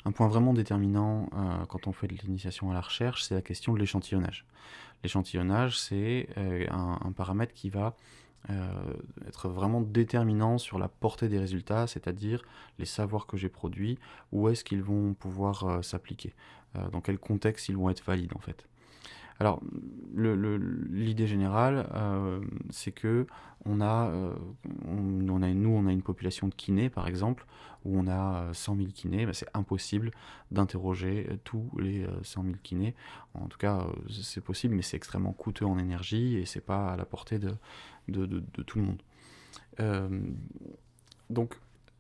Un point vraiment déterminant quand on fait de l'initiation à la recherche, c'est la question de l'échantillonnage. L'échantillonnage, c'est un paramètre qui va être vraiment déterminant sur la portée des résultats, c'est-à-dire les savoirs que j'ai produits, où est-ce qu'ils vont pouvoir s'appliquer, dans quel contexte ils vont être valides en fait. Alors, l'idée générale, c'est que on a, nous, on a une population de kinés, par exemple, où on a 100 000 kinés. Ben, c'est impossible d'interroger tous les 100 000 kinés. En tout cas, c'est possible, mais c'est extrêmement coûteux en énergie et c'est pas à la portée de tout le monde. Euh, donc,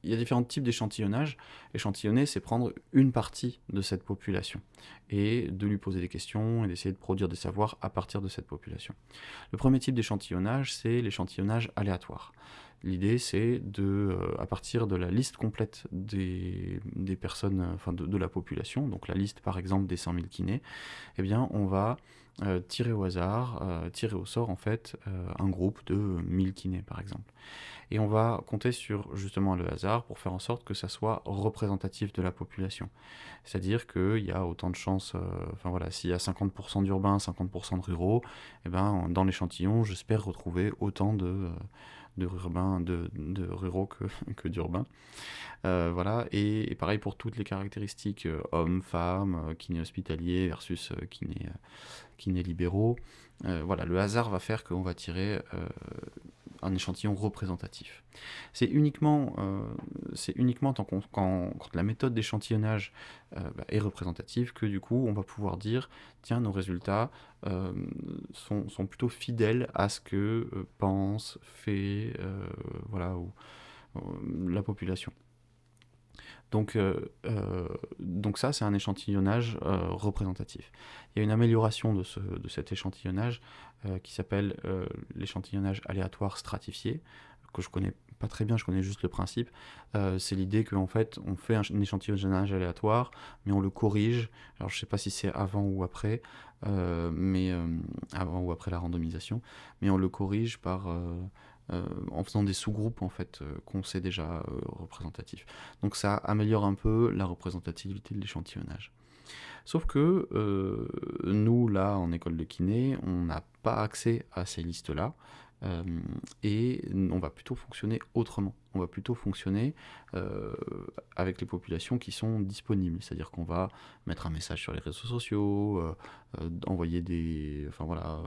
il y a différents types d'échantillonnage. Échantillonner, c'est prendre une partie de cette population et de lui poser des questions et d'essayer de produire des savoirs à partir de cette population. Le premier type d'échantillonnage, c'est l'échantillonnage aléatoire. L'idée, c'est à partir de la liste complète des personnes, enfin de la population, donc la liste par exemple des 100 000 kinés, eh bien, on va tirer au hasard, tirer au sort en fait un groupe de 1000 kinés par exemple. Et on va compter sur justement le hasard pour faire en sorte que ça soit représentatif de la population. C'est-à-dire qu'il y a autant de chances, enfin voilà, s'il y a 50% d'urbains, 50% de ruraux, eh ben, dans l'échantillon, j'espère retrouver autant de ruraux que d'urbains. Voilà, et pareil pour toutes les caractéristiques hommes, femmes, kiné hospitalier versus kiné libéraux. Voilà, le hasard va faire qu'on va tirer un échantillon représentatif. C'est uniquement quand la méthode d'échantillonnage est représentative que du coup on va pouvoir dire tiens, nos résultats sont plutôt fidèles à ce que pense, fait voilà, la population. Donc ça, c'est un échantillonnage représentatif. Il y a une amélioration de cet échantillonnage qui s'appelle l'échantillonnage aléatoire stratifié, que je connais pas très bien, je connais juste le principe. C'est l'idée qu'en fait, on fait un échantillonnage aléatoire, mais on le corrige. Alors, je sais pas si c'est avant ou après, avant ou après la randomisation, mais on le corrige en faisant des sous-groupes en fait qu'on sait déjà représentatifs. Donc ça améliore un peu la représentativité de l'échantillonnage. Sauf que nous, là, en école de kiné, on n'a pas accès à ces listes-là. euh, et on va plutôt fonctionner autrement. On va plutôt fonctionner avec les populations qui sont disponibles. C'est-à-dire qu'on va mettre un message sur les réseaux sociaux, envoyer enfin voilà,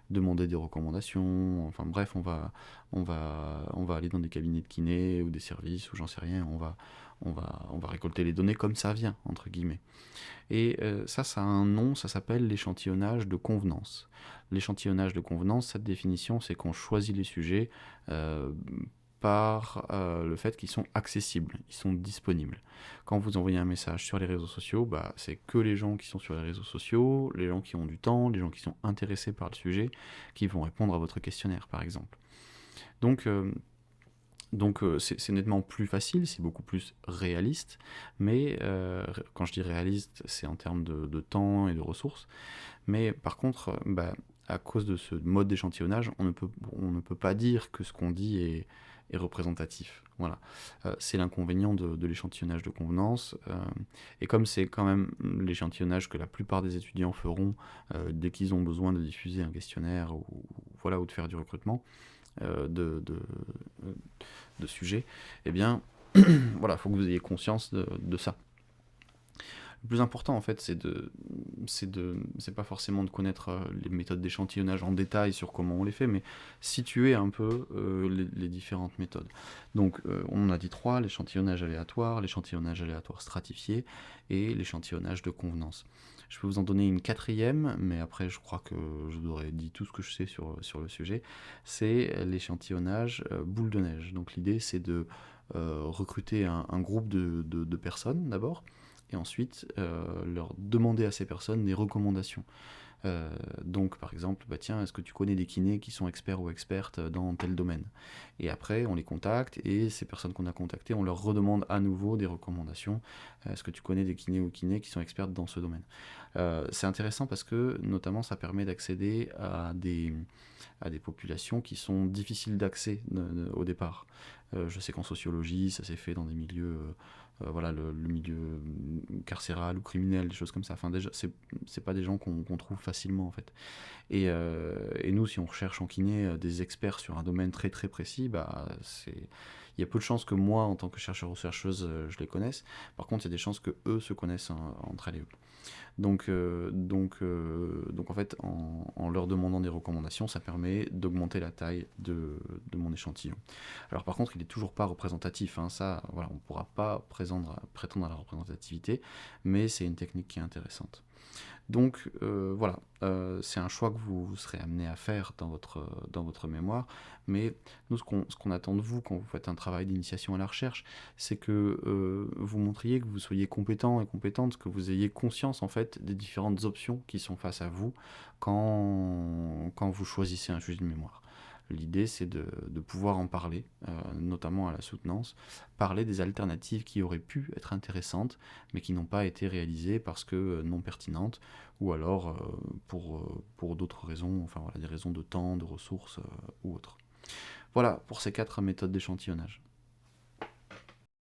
demander des recommandations. Enfin bref, on va aller dans des cabinets de kiné ou des services ou j'en sais rien. On va récolter les données comme ça vient, entre guillemets. Et ça a un nom, ça s'appelle l'échantillonnage de convenance. L'échantillonnage de convenance, cette définition, c'est qu'on choisit les sujets par le fait qu'ils sont accessibles, ils sont disponibles. Quand vous envoyez un message sur les réseaux sociaux, bah, c'est que les gens qui sont sur les réseaux sociaux, les gens qui ont du temps, les gens qui sont intéressés par le sujet, qui vont répondre à votre questionnaire, par exemple. Donc, c'est nettement plus facile, c'est beaucoup plus réaliste, mais quand je dis réaliste, c'est en termes de temps et de ressources. Mais par contre, à cause de ce mode d'échantillonnage, on ne peut pas dire que ce qu'on dit est représentatif. Voilà. C'est l'inconvénient de l'échantillonnage de convenance. Et comme c'est quand même l'échantillonnage que la plupart des étudiants feront dès qu'ils ont besoin de diffuser un questionnaire voilà, ou de faire du recrutement, de sujets, eh bien, voilà, il faut que vous ayez conscience de ça. Le plus important, en fait, c'est pas forcément de connaître les méthodes d'échantillonnage en détail sur comment on les fait, mais situer un peu les différentes méthodes. Donc, on en a dit trois, l'échantillonnage aléatoire stratifié et l'échantillonnage de convenance. Je peux vous en donner une quatrième, mais après je crois que je vous aurais dit tout ce que je sais sur le sujet. C'est l'échantillonnage boule de neige. Donc l'idée c'est de recruter un groupe de personnes d'abord, et ensuite leur demander à ces personnes des recommandations. Donc par exemple, bah tiens, est-ce que tu connais des kinés qui sont experts ou expertes dans tel domaine? Et après, on les contacte, et ces personnes qu'on a contactées, on leur redemande à nouveau des recommandations. Est-ce que tu connais des kinés ou kinés qui sont expertes dans ce domaine? C'est intéressant parce que notamment ça permet d'accéder à des populations qui sont difficiles d'accès au départ. Je sais qu'en sociologie, ça s'est fait dans des milieux voilà, le milieu carcéral ou criminel, des choses comme ça. Enfin, déjà, c'est pas des gens qu'on trouve facilement, en fait. Et nous, si on recherche en kiné des experts sur un domaine très très précis, bah, il y a peu de chances que moi, en tant que chercheur ou chercheuse, je les connaisse. Par contre, il y a des chances que eux se connaissent entre elles et eux. Donc en fait, en leur demandant des recommandations, ça permet d'augmenter la taille de mon échantillon. Alors par contre, il n'est toujours pas représentatif, hein, ça, voilà, on ne pourra pas prétendre à la représentativité, mais c'est une technique qui est intéressante. Donc voilà, c'est un choix que vous serez amené à faire dans votre mémoire, mais nous, ce qu'on attend de vous quand vous faites un travail d'initiation à la recherche, c'est que vous montriez que vous soyez compétent et compétente, que vous ayez conscience en fait des différentes options qui sont face à vous quand vous choisissez un sujet de mémoire. L'idée, c'est de pouvoir en parler, notamment à la soutenance, parler des alternatives qui auraient pu être intéressantes, mais qui n'ont pas été réalisées parce que non pertinentes, ou alors pour d'autres raisons, enfin voilà, des raisons de temps, de ressources ou autres. Voilà pour ces 4 méthodes d'échantillonnage.